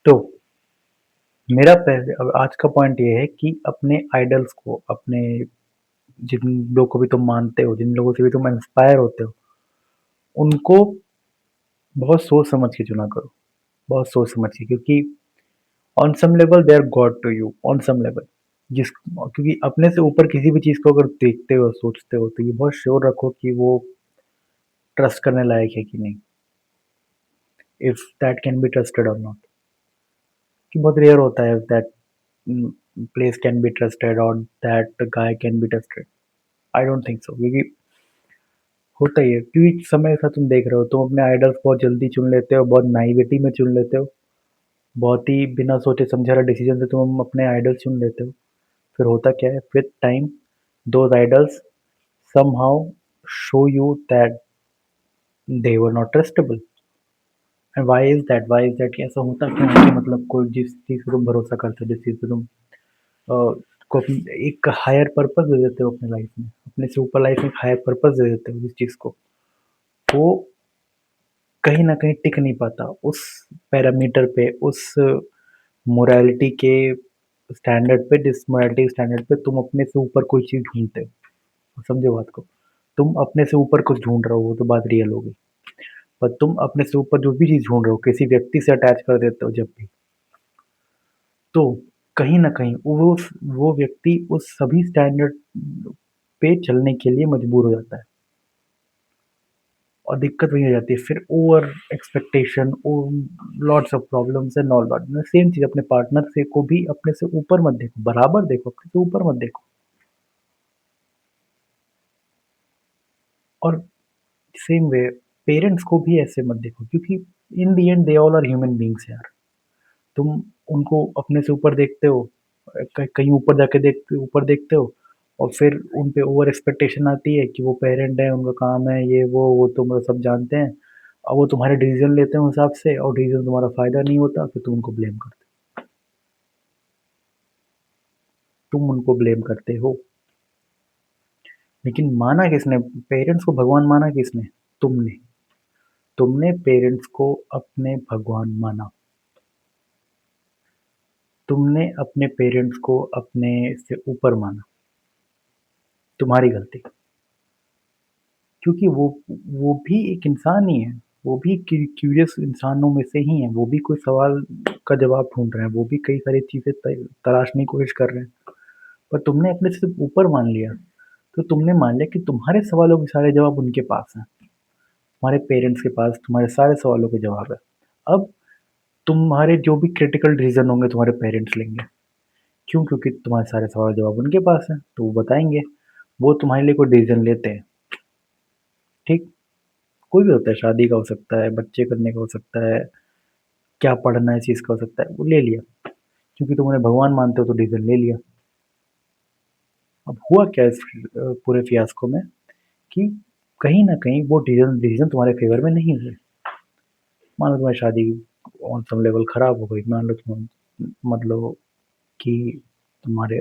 तो मेरा पहले अब आज का पॉइंट ये है कि अपने आइडल्स को, अपने जिन लोगों को भी तुम मानते हो, जिन लोगों से भी तुम इंस्पायर होते हो, उनको बहुत सोच समझ के चुना करो, बहुत सोच समझ के, क्योंकि on some level they are god to you, on some level. जिस क्योंकि अपने से ऊपर किसी भी चीज़ को अगर देखते हो, सोचते हो, तो ये बहुत श्योर रखो कि वो ट्रस्ट करने लायक है कि नहीं, if that can be trusted और नॉट। कि बहुत रेयर होता है that place can be trusted और that guy can be trusted. I don't think so, क्योंकि होता ही है, क्योंकि समय के साथ तुम देख रहे हो, तुम अपने आइडल्स बहुत जल्दी चुन लेते हो, बहुत नाइविटी में चुन लेते हो, बहुत ही बिना सोचे समझे वाले डिसीजन से तुम अपने आइडल्स चुन लेते हो। फिर होता क्या है, with time those idols somehow show you that they were not trustable। And why is that, ऐसा होता क्यों है कि मतलब कोई जिस चीज़ पे तुम भरोसा करते हो, जिस चीज़ पे तुम को एक हायर पर्पस दे देते हो अपने लाइफ में, अपने से ऊपर लाइफ में एक हायर पर्पस दे देते हो जिस चीज़ को, वो कहीं ना कहीं टिक नहीं पाता उस पैरामीटर पे, उस मोरालिटी के स्टैंडर्ड पे, जिस मोरालिटी स्टैंडर्ड पे तुम अपने से ऊपर कोई चीज़ ढूंढते हो। समझो बात को, तुम अपने से ऊपर कुछ ढूंढ रहे हो, वो तो बात रियल होगी, पर तुम अपने से ऊपर जो भी चीज़ ढूंढ रहे हो, किसी व्यक्ति से अटैच कर देते हो जब भी, तो कहीं न कहीं वो व्यक्ति उस सभी स्टैंडर्ड पे चलने के लिए मजबूर हो जाता है, और दिक्कत वही हो जाती है फिर, over expectation, lots of problems and all that. Same चीज़ अपने पार्टनर से को भी अपने से ऊपर मत देखो, बराबर देखो, अपने से ऊपर मत देखो। और सेम वे पेरेंट्स को भी ऐसे मत देखो, क्योंकि in the end they all are human beings यार। तुम उनको अपने से ऊपर देखते हो, कहीं ऊपर जाके देखते ऊपर देखते हो, और फिर उन पे ओवर एक्सपेक्टेशन आती है कि वो पेरेंट है, उनका काम है ये वो तो मतलब सब जानते हैं, और वो तुम्हारे डिसीजन लेते हैं उस हिसाब से, और डिसीजन तुम्हारा फायदा नहीं होता, फिर तुम उनको ब्लेम करते तुम उनको ब्लेम करते हो। लेकिन माना किसने पेरेंट्स को, भगवान माना किसने? तुमने। तुमने पेरेंट्स को अपने भगवान माना, तुमने अपने पेरेंट्स को अपने से ऊपर माना, तुम्हारी गलती। क्योंकि वो भी एक इंसान ही है, वो भी क्यूरियस इंसानों में से ही है, वो भी कोई सवाल का जवाब ढूंढ रहे हैं, वो भी कई सारी चीज़ें तलाशने की कोशिश कर रहे हैं। पर तुमने अपने से ऊपर मान लिया, तो तुमने मान लिया कि तुम्हारे सवालों के सारे जवाब उनके पास हैं, तुम्हारे पेरेंट्स के पास तुम्हारे सारे सवालों के जवाब है। अब तुम्हारे जो भी क्रिटिकल डिसीजन होंगे तुम्हारे पेरेंट्स लेंगे, क्यों? क्योंकि तुम्हारे सारे सवाल जवाब उनके पास हैं, तो वो बताएंगे, वो तुम्हारे लिए कोई डिसीजन लेते हैं। ठीक, कोई भी होता है, शादी का हो सकता है, बच्चे करने का हो सकता है, क्या पढ़ना है इस चीज़ का हो सकता है, वो ले लिया, क्योंकि तुम उन्हें भगवान मानते हो तो डिसीजन ले लिया। अब हुआ क्या इस पूरे फियास्को में, कि कहीं न कहीं वो डिसीजन डिसीजन तुम्हारे फ़ेवर में नहीं हुए। मान लो तुम्हारी शादी ऑन सम लेवल खराब हो गई, मान लो तुम मतलब कि तुम्हारे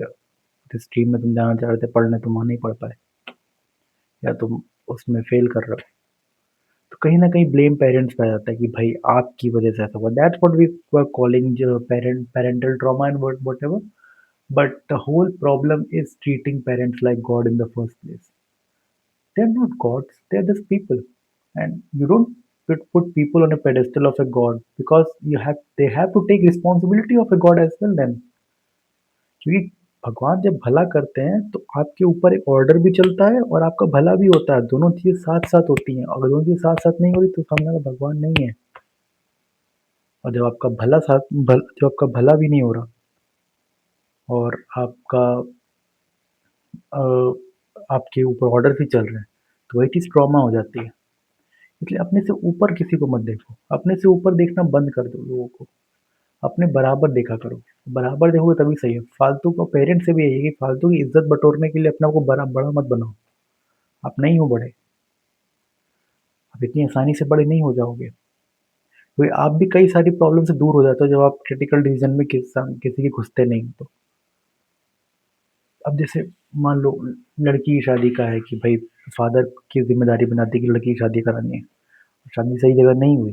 जिस स्ट्रीम में तुम जाना चाह रहे थे पढ़ने, तुम वहाँ नहीं पढ़ पाए, या तुम उसमें फ़ेल कर रहे हो, तो कहीं न कहीं ब्लेम पेरेंट्स पे आ जाता है कि भाई आपकी वजह से ऐसा हुआ। That's what we were calling जो parental trauma and whatever. But the whole problem is treating parents like god in the first place. They're not gods, they're just people. And you don't put people on a pedestal of a god, because they have to take responsibility of a god as well then। क्योंकि भगवान जब भला करते हैं तो आपके ऊपर एक ऑर्डर भी चलता है और आपका भला भी होता है, दोनों चीज़ें साथ-साथ होती हैं। अगर दोनों चीज़ें साथ-साथ नहीं हो रही तो सामने वाला भगवान नहीं है। और जब आपका भला भी नहीं हो रहा, और आपका अ, आपके ऊपर ऑर्डर भी चल रहे हैं, तो वही चीज़ ट्रॉमा हो जाती है। इसलिए अपने से ऊपर किसी को मत देखो, अपने से ऊपर देखना बंद कर दो लोगों को, अपने बराबर देखा करो। बराबर देखोगे तभी सही है। फालतू का पेरेंट्स से भी यही है कि फालतू की इज्जत बटोरने के लिए अपने आप को बड़ा मत बनाओ। आप नहीं हो बड़े, आप इतनी आसानी से बड़े नहीं हो जाओगे, क्योंकि आप भी कई सारी प्रॉब्लम से दूर हो जाते हो जब आप क्रिटिकल डिसीजन में किसी के घुसते नहीं हो तो। अब जैसे मान लो लड़की की शादी का है कि भाई फादर की जिम्मेदारी बनाती है कि लड़की की शादी करानी है, शादी सही जगह नहीं हुई,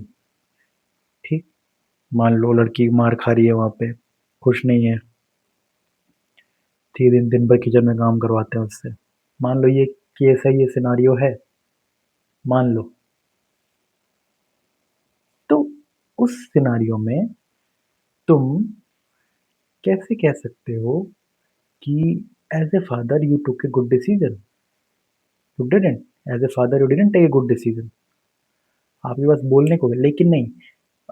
ठीक, मान लो लड़की मार खा रही है वहाँ पे, खुश नहीं है, 3 दिन दिन भर किचन में काम करवाते हैं उससे। मान लो ये केस है, ये सिनेरियो है, मान लो। तो उस सिनेरियो में तुम कैसे कह सकते हो कि as a father you took a good decision? You didn't. As a father you didn't take a good decision. आपके पास बोलने को है, लेकिन नहीं,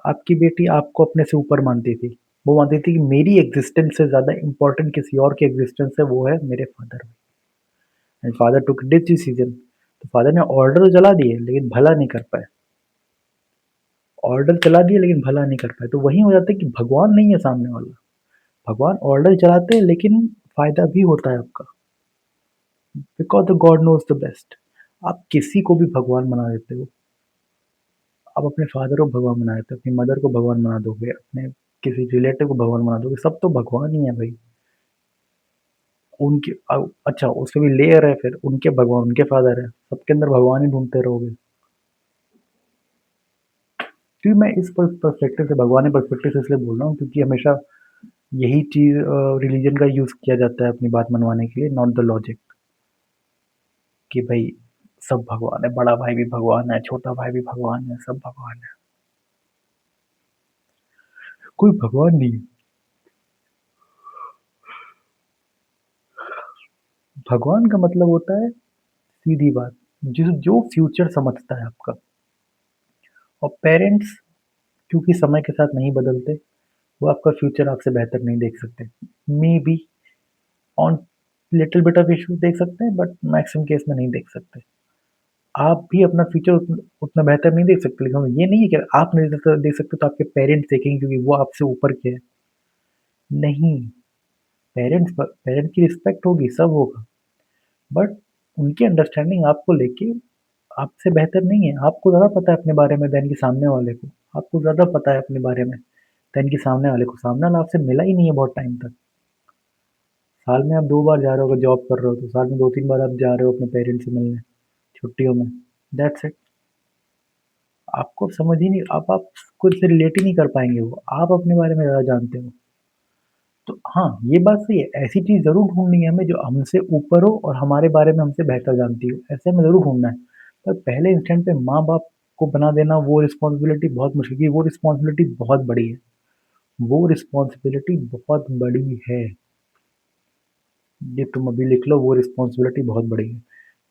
आपकी बेटी आपको अपने से ऊपर मानती थी। वो मानती थी कि मेरी एग्जिस्टेंस से ज़्यादा इम्पोर्टेंट किसी और की एग्जिस्टेंस है, वो है मेरे father. And father took decision. तो फादर ने ऑर्डर तो चला दिए लेकिन भला नहीं कर पाए। ऑर्डर चला दिए लेकिन भला नहीं कर पाए। तो वही हो जाता है कि भगवान नहीं है सामने वाला। भगवान ऑर्डर चलाते हैं लेकिन फायदा भी होता है आपका, because the god knows the best. आप किसी को भी भगवान बना देते हो। आप अपने फादर को भगवान बना देते हो, अपनी मदर को भगवान बना दोगे, अपने किसी रिलेटिव को भगवान बना दोगे, सब तो भगवान ही है भाई। उनके अच्छा, उसमें भी लेयर है, फिर उनके भगवान, उनके फादर है, सबके अंदर भगवान ही ढूंढते रहोगे। क्योंकि मैं इस पर्सपेक्टिव से, भगवानी पर्सपेक्टिव से इसलिए बोल रहा हूँ क्योंकि हमेशा यही चीज़ रिलीजन का यूज़ किया जाता है अपनी बात मनवाने के लिए, नॉट द लॉजिक। कि भाई सब भगवान है, बड़ा भाई भी भगवान है, छोटा भाई भी भगवान है, सब भगवान है। कोई भगवान नहीं है। भगवान का मतलब होता है, सीधी बात, जिस जो फ्यूचर समझता है आपका। और पेरेंट्स क्योंकि समय के साथ नहीं बदलते, वो आपका फ्यूचर आपसे बेहतर नहीं देख सकते। May be on little bit of issues देख सकते हैं, बट मैक्सिमम केस में नहीं देख सकते। आप भी अपना फ्यूचर उतना बेहतर नहीं देख सकते, लेकिन ये नहीं है कि आप नहीं देख सकते तो आपके पेरेंट्स देखेंगे क्योंकि वो आपसे ऊपर के हैं। नहीं, पेरेंट्स की रिस्पेक्ट होगी, सब होगा, बट उनकी अंडरस्टैंडिंग आपको लेके आपसे बेहतर नहीं है। आपको ज़्यादा पता है अपने बारे में देन कि सामने वाले को। आपको ज़्यादा पता है अपने बारे में देन कि सामने वाले को। सामने वाला आपसे मिला ही नहीं है बहुत टाइम तक। साल में आप 2 बार जा रहे हो, अगर जॉब कर रहे हो तो साल में 2-3 बार आप जा रहे हो अपने पेरेंट्स से मिलने, छुट्टियों में। That's it. आपको समझ ही नहीं, आप खुद से रिलेट ही नहीं कर पाएँगे वो। आप अपने बारे में ज़्यादा जानते हो। तो हाँ, ये बात सही है, ऐसी चीज़ ज़रूर ढूँढनी है हमें जो हमसे ऊपर हो और हमारे बारे में हमसे बेहतर जानती हो, ऐसे हमें ज़रूर ढूँढना है। पर पहले इंस्टेंट पे माँ-बाप को बना देना वो रिस्पॉन्सिबिलिटी बहुत मुश्किल, क्योंकि वो रिस्पॉन्सिबिलिटी बहुत बड़ी है। वो रिस्पॉन्सिबिलिटी बहुत बड़ी है। ये तुम अभी लिख लो, वो रिस्पॉन्सिबिलिटी बहुत बड़ी है।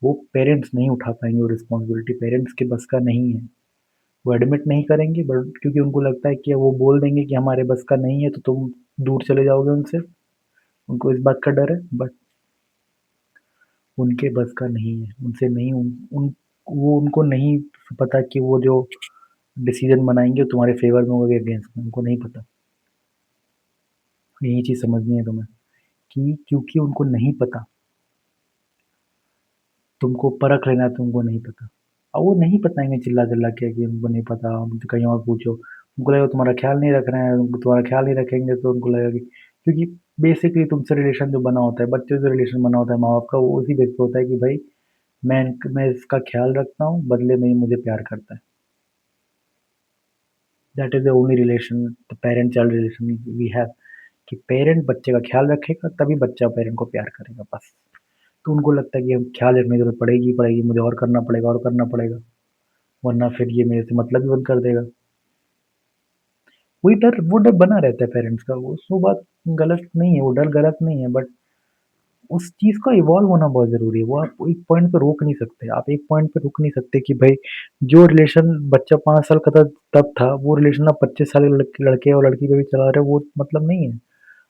वो पेरेंट्स नहीं उठा पाएँगे वो रिस्पॉन्सिबिलिटी, पेरेंट्स के बस का नहीं है। वो एडमिट नहीं करेंगे, बट क्योंकि उनको लगता है कि वो बोल देंगे कि हमारे बस का नहीं है तो तुम दूर चले जाओगे उनसे। उनको इस बात का डर है, बट उनके बस का नहीं है, उनसे नहीं, वो उनको नहीं पता कि वो जो डिसीजन बनाएंगे वो तुम्हारे फेवर में होगा कि अगेंस्ट में, उनको नहीं पता। यही चीज़ समझनी है तुम्हें कि क्योंकि उनको नहीं पता, तुमको परख लेना है, तुमको नहीं पता। और वो नहीं बताएंगे चिल्ला चिल्ला के कि उनको नहीं पता, हमसे कहीं और पूछो। उनको लगेगा तुम्हारा ख्याल नहीं रख रहे हैं, तुम्हारा ख्याल नहीं रखेंगे तो उनको लगेगा कि, क्योंकि बेसिकली तुमसे रिलेशन जो बना होता है, बच्चे से रिलेशन बना होता है माँ बाप का, वो उसी बेस पे होता है कि भाई मैं इसका ख्याल रखता हूँ, बदले में ये मुझे प्यार करता है। That is the only relation, the parent child relation we have. कि पेरेंट बच्चे का ख्याल रखेगा तभी बच्चा पेरेंट को प्यार करेगा, बस। तो उनको लगता है कि हम ख्याल रखने की ज़रूरत पड़ेगी ही पड़ेगी, मुझे और करना पड़ेगा और करना पड़ेगा, वरना फिर ये मेरे से मतलब ही बंद कर देगा। वो डर बना रहता है पेरेंट्स का, वो बात गलत नहीं है, वो डर गलत नहीं है, बट उस चीज़ का इवॉल्व होना बहुत ज़रूरी है। वो आप एक पॉइंट पे रोक नहीं सकते। आप एक पॉइंट पे रुक नहीं सकते कि भाई जो रिलेशन बच्चा 5 साल का था तब था, वो रिलेशन आप 25 साल के लड़के और लड़की पे भी चला रहे हो, वो मतलब नहीं है।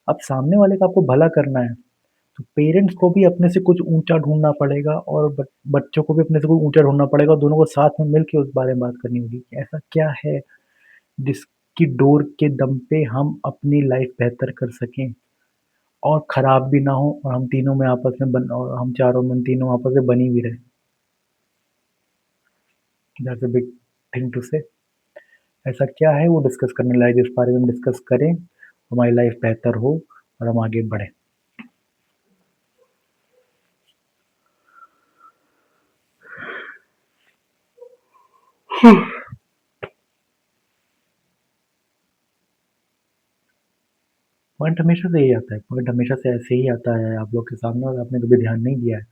अब सामने वाले का आपको भला करना है, तो पेरेंट्स को भी अपने से कुछ ऊँचा ढूँढना पड़ेगा और बच्चों को भी अपने से कुछ ऊँचा ढूँढना पड़ेगा, और दोनों को साथ में मिल के उस बारे में बात करनी होगी कि ऐसा क्या है जिसकी डोर के दम पे हम अपनी लाइफ़ बेहतर कर सकें और खराब भी ना हो, और हम तीनों में आपस में बन और हम चारों में तीनों आपस में बनी भी रहे। That's a big thing to say. ऐसा क्या है वो डिस्कस करने लायक, इस बारे में हम डिस्कस करें, हमारी लाइफ बेहतर हो और हम आगे बढ़ें। पॉइंट हमेशा से यही आता है, पॉइंट हमेशा से ऐसे ही आता है आप लोग के सामने और आपने कभी ध्यान नहीं दिया है।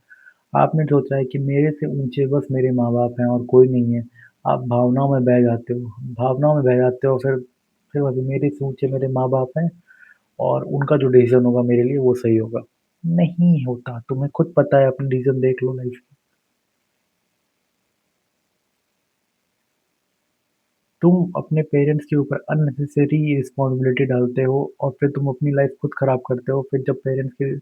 आपने सोचा है कि मेरे से ऊँचे बस मेरे माँ-बाप हैं और कोई नहीं है। आप भावनाओं में बह जाते हो, भावनाओं में बह जाते हो फिर वही मेरे से ऊँचे मेरे माँ-बाप हैं और उनका जो डिसीज़न होगा मेरे लिए वो सही होगा। नहीं होता, तुम्हें खुद पता है अपने डिसीज़न देख लो लाइफ़ के। तुम अपने पेरेंट्स के ऊपर अननेसेसरी रिस्पॉन्सिबिलिटी डालते हो और फिर तुम अपनी लाइफ़ खुद खराब करते हो, फिर जब पेरेंट्स के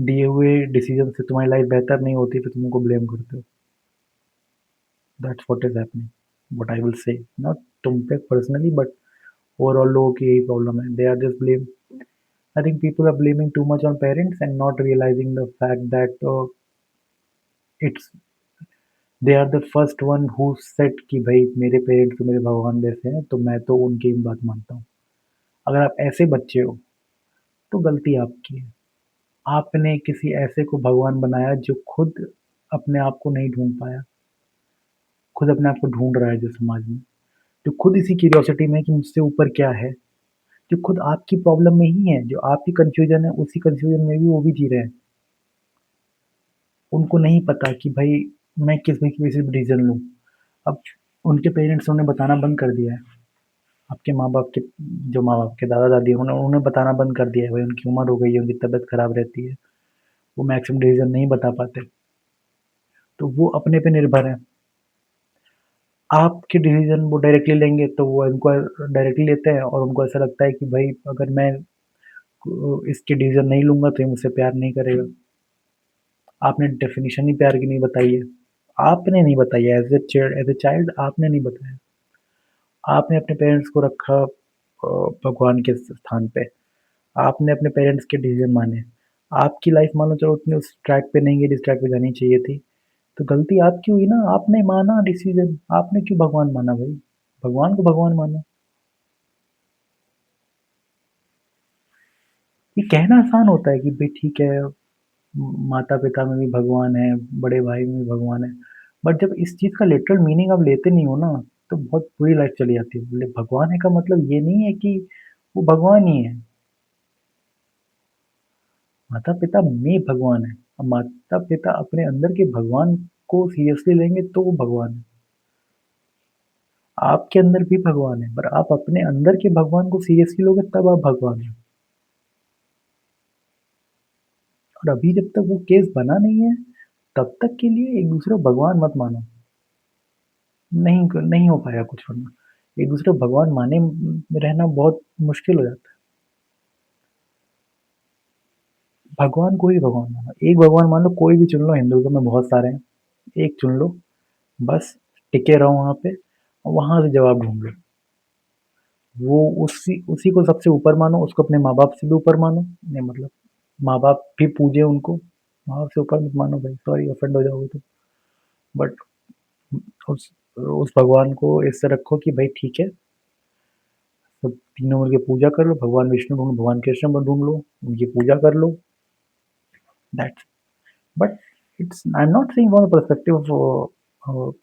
दिए हुए डिसीज़न से तुम्हारी लाइफ़ बेहतर नहीं होती फिर तुम उनको ब्लेम करते हो। That's what is happening, what I will say, not तुम पे पर्सनली बट ओवरऑल लोगों की यही प्रॉब्लम है। They are just blame I think people are blaming too much on parents and not realizing the fact that it's they are the first one who said कि भाई मेरे parents तो मेरे भगवान जैसे हैं तो मैं तो उनकी ही बात मानता हूँ। अगर आप ऐसे बच्चे हो तो गलती आपकी है। आपने किसी ऐसे को भगवान बनाया जो खुद अपने आप को नहीं ढूंढ पाया, खुद अपने आप को ढूंढ रहा है जो समाज में, जो खुद इसी क्यूरियोसिटी में है कि मुझसे ऊपर क्या है, जो खुद आपकी प्रॉब्लम में ही है, जो आपकी कंफ्यूजन है उसी कंफ्यूजन में भी वो भी जी रहे हैं। उनको नहीं पता कि भाई मैं किस में किसी डिसीजन लूँ। अब उनके पेरेंट्स ने उन्हें बताना बंद कर दिया है। आपके माँ-बाप के जो माँ-बाप के दादा-दादी हैं उन्हें बताना बंद कर दिया है भाई उनकी उम्र हो गई है, उनकी तबीयत खराब रहती है, वो मैक्सिमम डिसीजन नहीं बता पाते। तो वो अपने पे निर्भर हैं। आपके डिसीजन वो डायरेक्टली लेंगे तो वो इनको डायरेक्टली लेते हैं और उनको ऐसा लगता है कि भाई अगर मैं इसके डिसीजन नहीं लूँगा तो ये मुझसे प्यार नहीं करेगा। आपने डेफिनिशन ही प्यार की नहीं बताई है। आपने नहीं बताई है एज़ अ चाइल्ड आपने नहीं बताया। आपने अपने पेरेंट्स को रखा भगवान के स्थान पे। आपने अपने पेरेंट्स के डिसीजन माने। आपकी लाइफ मान लो चलो उतनी उस ट्रैक पे नहीं गई जिस ट्रैक पे जानी चाहिए थी। तो गलती आपकी हुई ना, आपने माना डिसीजन, आपने क्यों भगवान माना भाई? भगवान को भगवान मानो। ये कहना आसान होता है कि भाई ठीक है, माता-पिता में भी भगवान है, बड़े भाई में भी भगवान है। बट जब इस चीज़ का लिटरल मीनिंग आप लेते नहीं हो ना, तो बहुत बुरी लाइफ चली जाती है। बोले भगवान है का मतलब ये नहीं है कि वो भगवान ही है। माता-पिता में भगवान है। अब माता-पिता अपने अंदर के भगवान को सीरियसली लेंगे तो वो भगवान है। आपके अंदर भी भगवान है, पर आप अपने अंदर के भगवान को सीरियसली लोगे तब आप भगवान हो। और अभी जब तक वो केस बना नहीं है, तब तक के लिए एक दूसरे को भगवान मत मानो। नहीं हो पाएगा कुछ वरना। एक दूसरे को भगवान माने रहना बहुत मुश्किल हो जाता है। भगवान को ही भगवान मानो। एक भगवान मान लो कोई भी चुन लो, हिंदुइज़्म में बहुत सारे हैं। एक चुन लो, बस टिके रहो वहाँ पे और वहाँ से जवाब ढूँढ लो। वो उसी उसी को सबसे ऊपर मानो, उसको अपने माँ-बाप से भी ऊपर मानो। नहीं मतलब माँ-बाप भी पूजें उनको, माँ-बाप से ऊपर मत मानो भाई, सॉरी ऑफेंड हो जाओगे तो। बट उस भगवान को ऐसे रखो कि भाई ठीक है, सब तीनों मिलके पूजा कर लो, भगवान विष्णु ढूँढ लो, भगवान कृष्ण को ढूँढ लो, उनकी पूजा कर लो, that's but it's I am not saying from the perspective of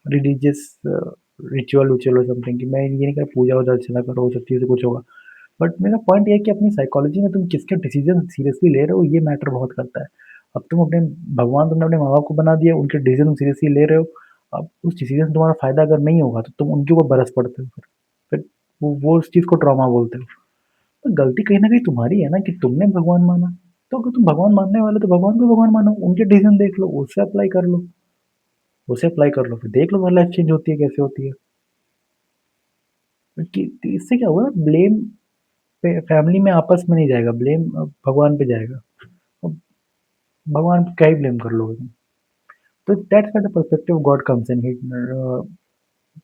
religious ritual और समथिंग कि मैं ये नहीं कह रहा पूजा-वूजा अर्चना करो, वो सब चीज़ें कुछ होगा। बट मेरा पॉइंट ये है कि अपनी साइकोलॉजी में तुम किसके डिसीजन सीरियसली ले रहे हो ये मैटर बहुत करता है। अब तुम अपने भगवान तुमने अपने माँ-बाप को बना दिया, उनके डिसीजन तुम सीरियसली ले रहे हो। अब उस डिसीजन से तुम्हारा फ़ायदा अगर नहीं होगा तो तुम उनके ऊपर बरस पड़ते हो फिर वो उस चीज़ को ट्रॉमा बोलते हो। तो गलती कहीं न कहीं तुम्हारी है ना कि तुमने भगवान माना। तो अगर तुम भगवान मानने वाले हो तो भगवान को भगवान मानो, उनके डिसीजन देख लो, उससे अप्लाई कर लो, उसे अप्लाई कर लो, फिर देख लो तुम्हारी लाइफ चेंज होती है कैसे होती है। कि इससे क्या होगा ना ब्लेम फैमिली में आपस में नहीं जाएगा, ब्लेम भगवान पे जाएगा। अब भगवान पे क्या ही ब्लेम कर लोगे तुम। तो that's where the perspective of God comes in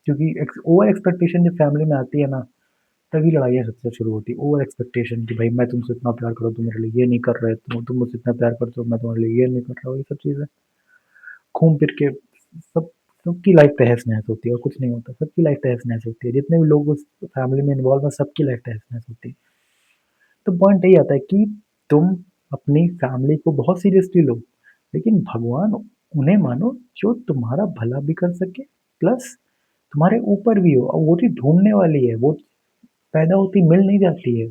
क्योंकि ओवर एक्सपेक्टेशन जब फैमिली में आती है ना तभी लड़ाइयाँ सबसे शुरू होती है। ओवर एक्सपेक्टेशन कि भाई मैं तुमसे इतना प्यार करता हूँ, तुम मेरे लिए ये नहीं कर रहे, तुम मुझसे इतना प्यार करते हो, मैं तुम्हारे लिए ये नहीं कर रहा हूँ, ये सब चीज़ें घूम फिर के सबकी लाइफ तहस नहस होती है और कुछ नहीं होता। सबकी लाइफ तहस नहस होती है, जितने भी लोग उस फैमिली में इन्वॉल्व हैं सबकी लाइफ तहस नहस होती है। तो पॉइंट यही आता है कि तुम अपनी फैमिली को बहुत सीरियसली लो, लेकिन भगवान उन्हें मानो जो तुम्हारा भला भी कर सके, प्लस तुम्हारे ऊपर भी हो और वो चीज़ ढूँढने वाली है, वो पैदा होती मिल नहीं जाती है।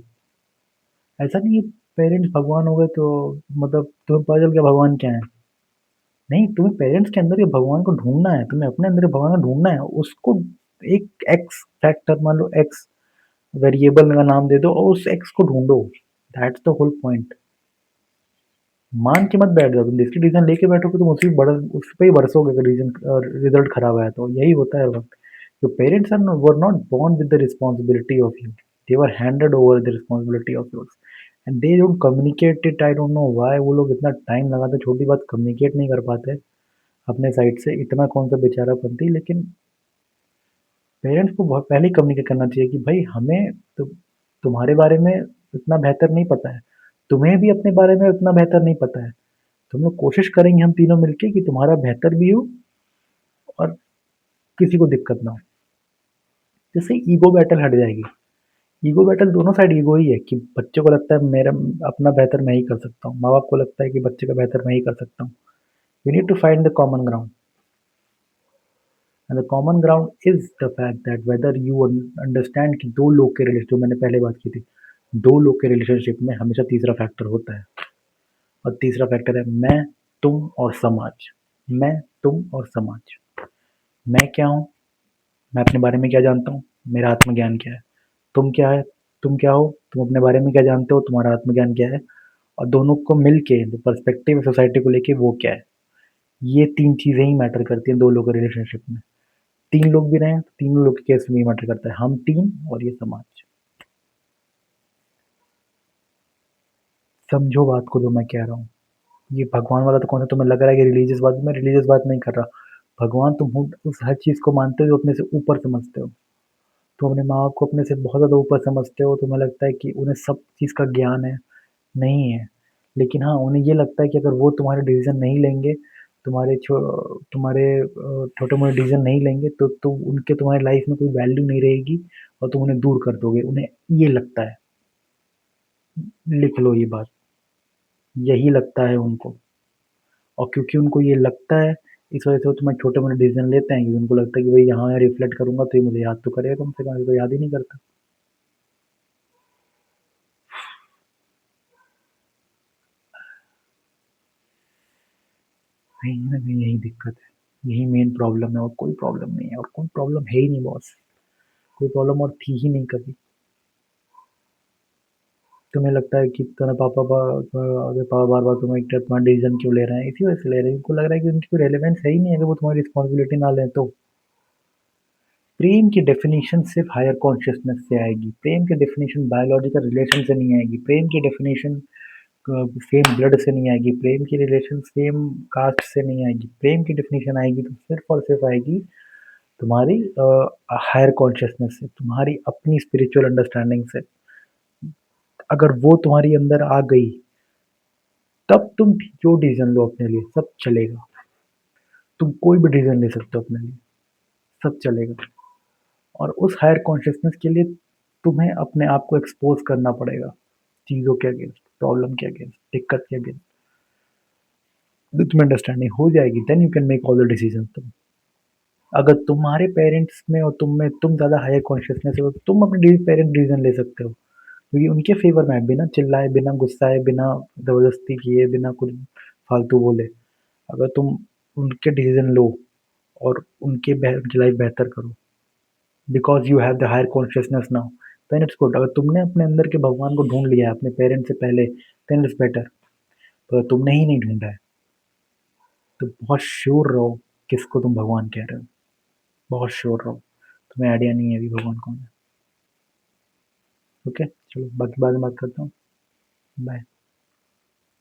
ऐसा नहीं है पेरेंट्स भगवान हो गए तो मतलब तुम्हें पता चल गया भगवान क्या है। नहीं, तुम्हें पेरेंट्स के अंदर ये भगवान को ढूँढना है, तुम्हें अपने अंदर ये भगवान को ढूँढना है, उसको एक एक्स फैक्टर मान लो, एक्स वेरिएबल का नाम दे दो और उस एक्स को ढूँढो, दैट्स द होल पॉइंट। मान के मत बैठ जाओ, तुम जिसकी डिसीजन लेके बैठोगे तुम उस पे ही बरसोगे अगर रिजल्ट खराब आया तो, यही होता है हर वक़्त। Your parents were not born with the responsibility of you. They were handed over the responsibility of yours. And they don't communicate it, I don't know why वो लोग इतना टाइम लगाते, छोटी बात कम्युनिकेट नहीं कर पाते अपने साइड से, इतना कौन सा बेचारापंती। लेकिन पेरेंट्स को बहुत पहले ही कम्युनिकेट करना चाहिए कि भाई हमें तुम्हारे बारे में इतना बेहतर नहीं पता है, तुम्हें भी अपने बारे में उतना बेहतर नहीं पता है, तो हम लोग कोशिश करेंगे हम तीनों मिलके कि तुम्हारा बेहतर भी हो और किसी को दिक्कत ना हो। जिससे ईगो बैटल हट जाएगी। ईगो बैटल दोनों साइड ईगो ही है कि बच्चे को लगता है मेरा अपना बेहतर मैं ही कर सकता हूँ, माँ बाप को लगता है कि बच्चे का बेहतर मैं ही कर सकता हूँ। We need to find the common ground, and the common ground is the fact that whether you understand कि दो लोग के रिलेशन, जो मैंने पहले बात की थी, दो लोग के रिलेशनशिप में हमेशा तीसरा फैक्टर होता है, और तीसरा फैक्टर है मैं, तुम और समाज। मैं, तुम और समाज। मैं क्या हूँ, मैं अपने बारे में क्या जानता हूँ, मेरा आत्मज्ञान क्या है। तुम क्या है, तुम क्या हो, तुम अपने बारे में क्या जानते हो, तुम्हारा आत्मज्ञान क्या है। और दोनों को मिलके जो पर्सपेक्टिव है सोसाइटी को लेके वो क्या है। ये तीन चीज़ें ही मैटर करती हैं दो लोगों के रिलेशनशिप में। तीन लोग भी रहें तो तीनों लोग के केस में ये मैटर करता है, हम तीन और ये समाज। समझो बात को जो मैं कह रहा हूँ। ये भगवान वाला तो कौन सा तुम्हें लग रहा है कि रिलीजियस बात, मैं रिलीजियस बात नहीं कर रहा। भगवान तुम उस हर चीज़ को मानते हो जो अपने से ऊपर समझते हो। तुम अपने माँ बाप को अपने से बहुत ज़्यादा ऊपर समझते हो, तुम्हें लगता है कि उन्हें सब चीज़ का ज्ञान है। नहीं है। लेकिन हाँ, उन्हें ये लगता है कि अगर वो तुम्हारे डिसीज़न नहीं लेंगे, तुम्हारे छोटे-मोटे डिसीज़न नहीं लेंगे तो उनके तुम्हारी लाइफ़ में कोई वैल्यू नहीं रहेगी और तुम उन्हें दूर कर दोगे। उन्हें ये लगता है। लिख लो ये बात। यही लगता है उनको। और क्योंकि उनको ये लगता है, इस वजह से वो तुम्हारे छोटे-मोटे डिसीज़न लेते हैं क्योंकि उनको लगता है कि भई यहाँ मैं रिफ्लेक्ट करूँगा तो ये मुझे याद तो करेगा कम से कम, ये तो याद ही नहीं करता। कहीं न कहीं यही दिक्कत है। यही मेन प्रॉब्लम है और कोई प्रॉब्लम नहीं है, और कोई प्रॉब्लम है ही नहीं बॉस। कोई प्रॉब्लम और थी ही नहीं कभी। तुम्हें लगता है कि तुम्हारे पापा बार-बार तुम्हारा डिसीज़न क्यों ले रहे हैं? इसी वजह से ले रहे हैं, उनको लग रहा है कि उनकी कोई रेलेवेंस है ही नहीं अगर वो तुम्हारी रिस्पॉन्सिबिलिटी ना लें तो। प्रेम की डेफिनिशन सिर्फ़ हायर कॉन्शियसनेस से आएगी। प्रेम की डेफिनिशन बायोलॉजिकल रिलेशन से नहीं आएगी। प्रेम की डेफिनिशन सेम ब्लड से नहीं आएगी। प्रेम की रिलेशन सेम कास्ट से नहीं आएगी। प्रेम की डेफिनिशन आएगी तो सिर्फ़ और सिर्फ़ आएगी तुम्हारी हायर कॉन्शियसनेस से, तुम्हारी अपनी स्पिरिचुअल अंडरस्टैंडिंग से। अगर वो तुम्हारी अंदर आ गई, तब तुम जो डिसीज़न लो अपने लिए सब चलेगा। तुम कोई भी डिसीज़न ले सकते हो अपने लिए, सब चलेगा। और उस हायर कॉन्शियसनेस के लिए तुम्हें अपने आप को एक्सपोज़ करना पड़ेगा, चीज़ों के अगेंस्ट, प्रॉब्लम के अगेंस्ट, दिक्कत के अगेंस्ट। जब तुम्हें अंडरस्टैंडिंग हो जाएगी then you can make all the decisions तुम। अगर तुम्हारे पेरेंट्स में और तुम ज़्यादा हायर कॉन्शियसनेस हो, तो तुम अपने पेरेंट डिसीज़न ले सकते हो। क्योंकि उनके फ़ेवर में है, बिना चिल्लाए, बिना गुस्साए, बिना ज़बरदस्ती किए, बिना कुछ फालतू बोले। अगर तुम उनके डिसीज़न लो और उनकी लाइफ़ बेहतर करो, because you have the higher consciousness now, then it's good. अगर तुमने अपने अंदर के भगवान को ढूँढ लिया है अपने पेरेंट्स से पहले, देन इट्स बेटर। तो तुमने ही नहीं ढूँढा है, तो बहुत श्योर रहो किसको तुम भगवान कह रहे हो। बहुत श्योर रहो। तुम्हें आइडिया नहीं है अभी भगवान कौन है। ओके? चलो बाकी बाद में बात करता हूँ। बाय।